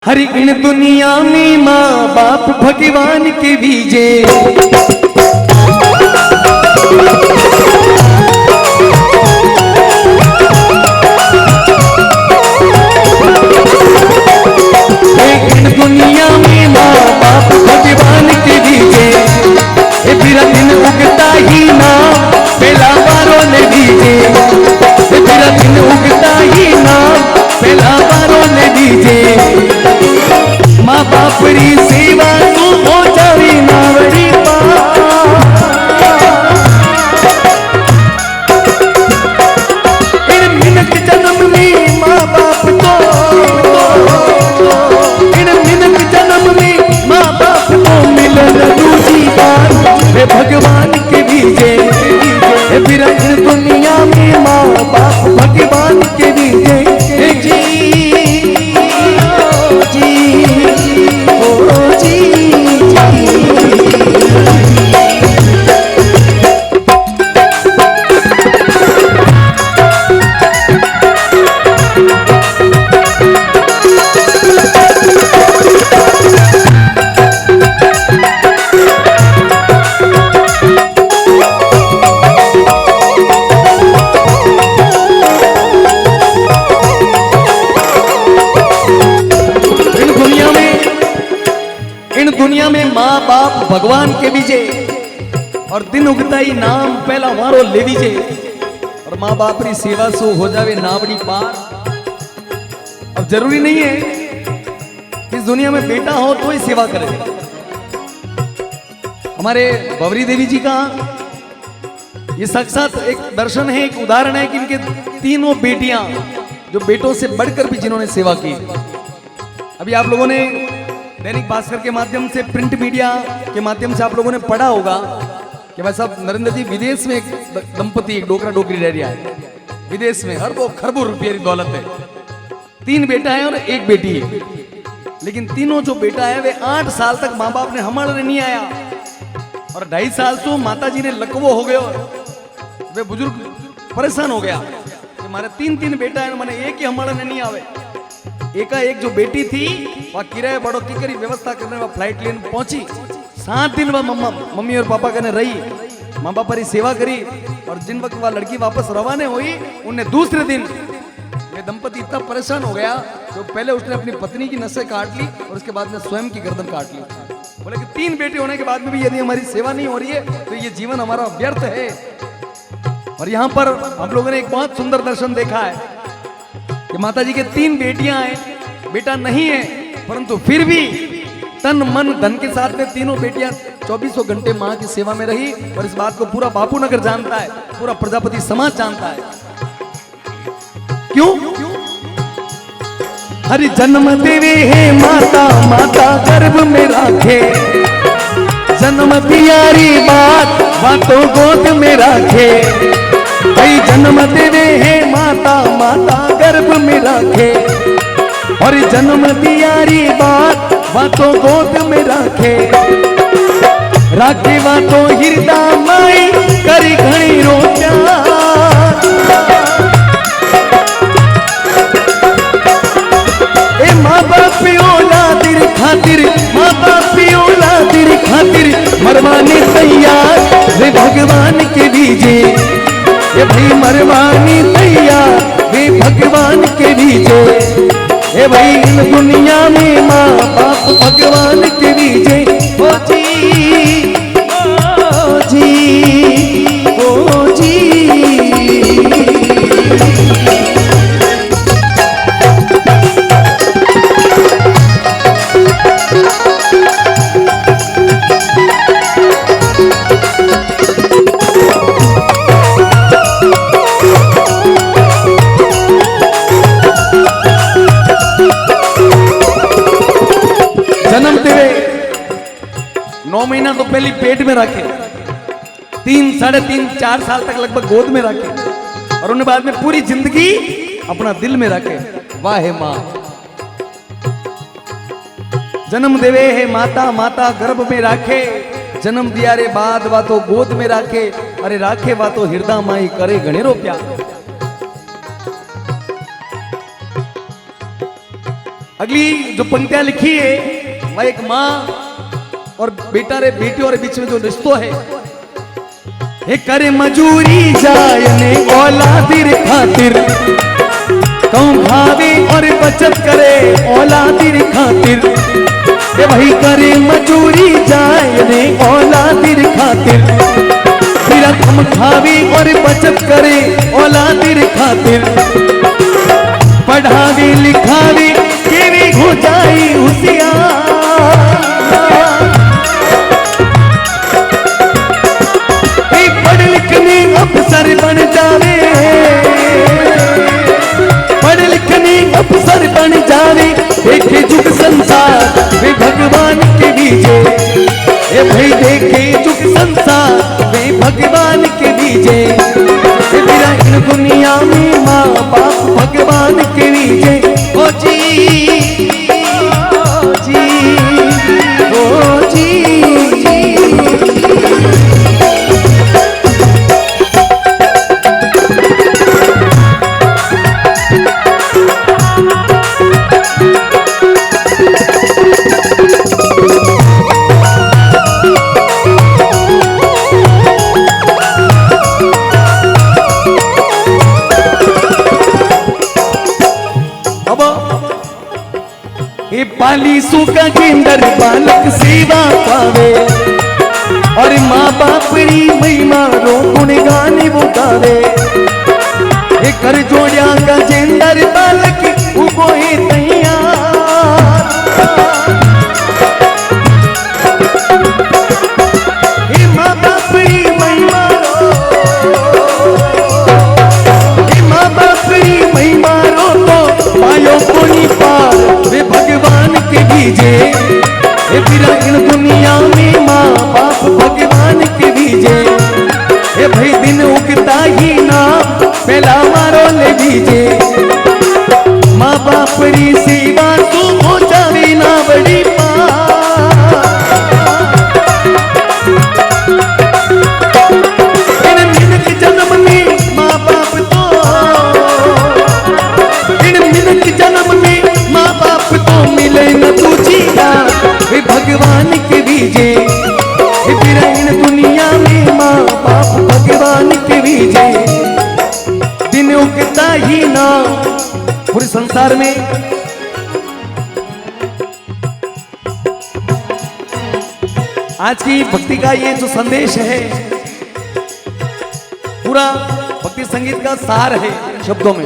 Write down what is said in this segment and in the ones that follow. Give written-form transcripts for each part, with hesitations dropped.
हर इन दुनिया में माँ बाप भगवान के बीजे, इन दुनिया में माँ बाप भगवान के बीजे, फिर दिन उगता ही ना पहला बारों ने दीजे, फिर दिन उगता ही ना पहला बारों ने दीजे। माँ बाप री सेवा तू हो जावी नावड़ी इन मिनट जन्म में माँ बाप को, इन मिनट जन्म में माँ बाप को मिलन दूसरी बार वे भगवान के बीजे, फिर इन दुनिया में माँ बाप भगवान के बीजे। जी दुनिया में माँ बाप भगवान के बीजे, और दिन उगता ही नाम पहला वारो ले दीजे, और माँ बाप की सेवा सो हो जावे नावड़ी पार। अब जरूरी नहीं है इस दुनिया में बेटा हो तो ही सेवा करे। हमारे बवरी देवी जी का ये साक्षात एक दर्शन है, एक उदाहरण है कि इनके तीनों बेटियां जो बेटों से बढ़कर भी जिन्होंने सेवा की। अभी आप लोगों ने दैनिक भास्कर के माध्यम से, प्रिंट मीडिया के माध्यम से आप लोगों ने पढ़ा होगा कि भाई साहब नरेंद्र जी विदेश में एक दंपति, एक डोकरा डोकरी रह रहा है विदेश में, अरबों खरबों रुपये की दौलत है, 3 बेटा है और 1 बेटी है, लेकिन तीनों जो बेटा है वे 8 साल तक माँ बाप ने हमारे नहीं आया, और 2.5 साल तो माता जी ने लकवो हो गए, वे बुजुर्ग परेशान हो गया कि हमारे 3 बेटा है, मैंने एक ही हमारे नहीं आवे। एक जो बेटी थी वह किराए बड़ो की करी व्यवस्था करने वह फ्लाइट लेने पहुंची, 7 दिन वह मम्मी और पापा कने रही, माँ बाप की सेवा करी, और जिन वक्त वह लड़की वापस रवाना हुई उन्हें दूसरे दिन ये दंपति इतना परेशान हो गया तो पहले उसने अपनी पत्नी की नसें काट ली और उसके बाद में स्वयं की गर्दन काट ली। बोले कि 3 बेटे होने के बाद में भी यदि हमारी सेवा नहीं हो रही है तो ये जीवन हमारा व्यर्थ है। और यहाँ पर हम लोगों ने एक बहुत सुंदर दर्शन देखा है कि माता जी के 3 बेटियां हैं, बेटा नहीं है, परंतु फिर भी तन मन धन के साथ में तीनों बेटियां 24 घंटे मां की सेवा में रही, और इस बात को पूरा बापू नगर जानता है, पूरा प्रजापति समाज जानता है। क्यों? हरि जन्म देवे है माता, माता गर्भ में राखे, जन्म दियारी बात बातों गोद में राखे, भाई जन्म देवे है माता, माता गर्भ में राखे, और जन्म दियारी बात बातों गोद में राखे, राखे बातों हृदय माई करी घणी रो प्यार। ए माँ बाप औलादिर खातिर, माँ बाप औलादिर खातिर मरवाने तैयार वे भगवान के बीजे, ये भाई मरवानी तैयार वे भगवान के बीजे, ये भाई इन दुनिया में माँ बाप भगवान के बीजे। ओ जी ओ जी ओ जी। जन्म देवे 9 महीना तो पहले पेट में रखे, 3, 3.5, 4 साल तक लगभग गोद में रखे, और उन्हें बाद में पूरी जिंदगी अपना दिल में रखे। वाह है माँ। जन्म देवे है माता, माता गर्भ में राखे, जन्म दिया रे बाद वातो गोद में राखे, अरे राखे वातो हृदय माई करे घणेरो प्यार। अगली जो पंक्तियां लिखी है वह एक माँ और बेटा रे बेटी और बीच में जो रिश्तो है, हे करे मजूरी जायने औलादिर खातिर, कहूँ भावे और बचत करे औलादिर खातिर, ये भाई करे मजूरी जायने औलादिर खातिर, फिर हम खावे और बचत करे औलादिर खातिर, पढ़ावे लिखावे के भी हो जाई होशियार, पढ़ लिखने अफसर बन जावे, पढ़ लिखने अफसर बन जावे, देखे जुग संसार वे भगवान के बीजे, ये भाई देखे जुग संसार वे भगवान के बीजे, मेरा इन दुनिया में माँ बाप भगवान के बीजे, ओ जी ओ जी ओ जी। पालीसू का केंद्र बालक सेवा पावे, और माँ बाप री महिमा रो गुणगान वो गावे, ये कर जोड़िया का जेंदर बालक उबो है तैयार, ये माँ बाप री महिमा रो, ये माँ बाप री महिमा रो तो पायो कोनी पार वे भगवान के बीजे, ये फिरा इन दुनिया में माँ बाप भगवान के बीजे, ये भाई दिन उगता ही ना पहला मारो ले बीजे, माँ बाप री सेवा तू हो जावे ना बड़ी इन मिनट जन्म में माँ बाप तो, इन मिनट जन्म में माँ बाप तो मिले न तुझिया, वे भगवान के बीजे, फिर इन दुनिया में माँ बाप भगवान के बीजे, दिन उगता ही ना पूरे संसार में। आज की भक्ति का ये जो संदेश है पूरा भक्ति संगीत का सार है शब्दों में,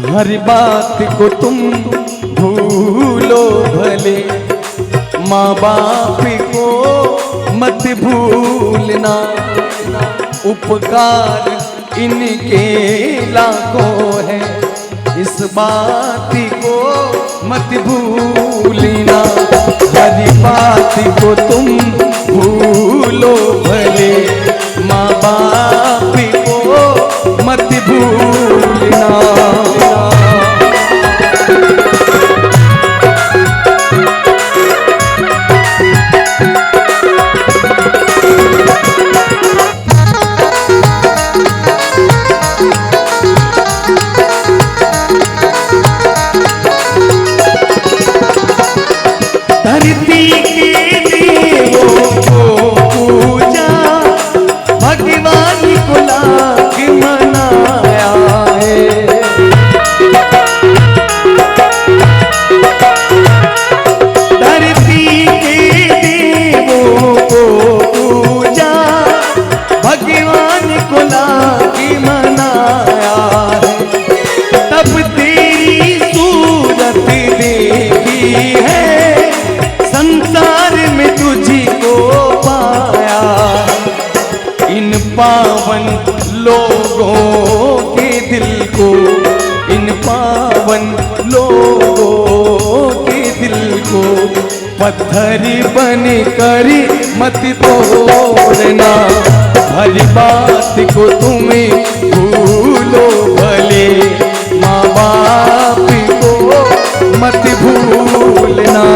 हर बात को तुम भूलो भले, माँ बाप को मत भूलना, उपकार इनके लाखों है, इस बात को मत भूलना, हर बात को तुम भूलो भले, माँ बाप को मत भूलना। धरती के देवों को पूजा, भगवान को लाख मनाया है, धरती के देवों को पूजा, भगवान को लाख मनाया है, तब तेरी सूरत देखी है, संसार में तुझी को पाया, इन पावन लोगों के दिल को, इन पावन लोगों के दिल को, पत्थर बन कर मत तोड़ना, हर बात को तुम्हें भूलो भले, माँ बाप को मत भूलना।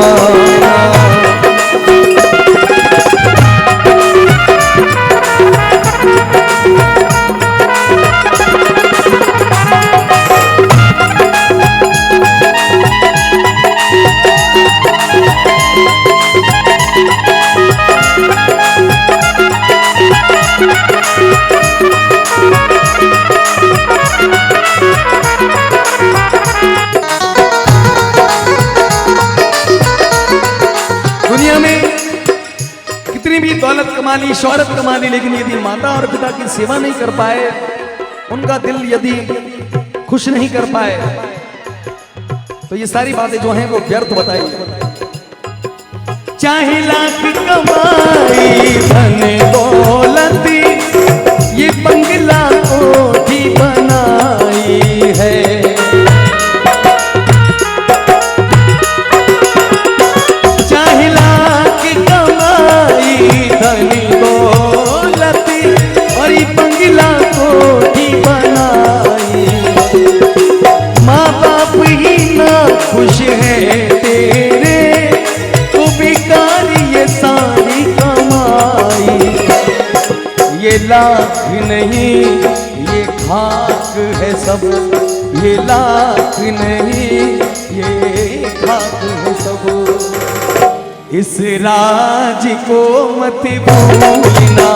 कमा ली, शोहरत कमा ली, लेकिन यदि माता और पिता की सेवा नहीं कर पाए, उनका दिल यदि खुश नहीं कर पाए, तो ये सारी बातें जो हैं वो व्यर्थ बताई। चाहे लाख कमाई धन दौलत, ये बंगला कोठी बनाई है। चाहे लाख कमाई धन दौलत और ये बंगला कोठी बनाई, माँ बाप ही ना खुश है तेरे, तो बेकार ये सारी कमाई। ये लाख नहीं ये खाक है सब, ये लाख नहीं ये खाक है सब। इस राज को मत भूलना,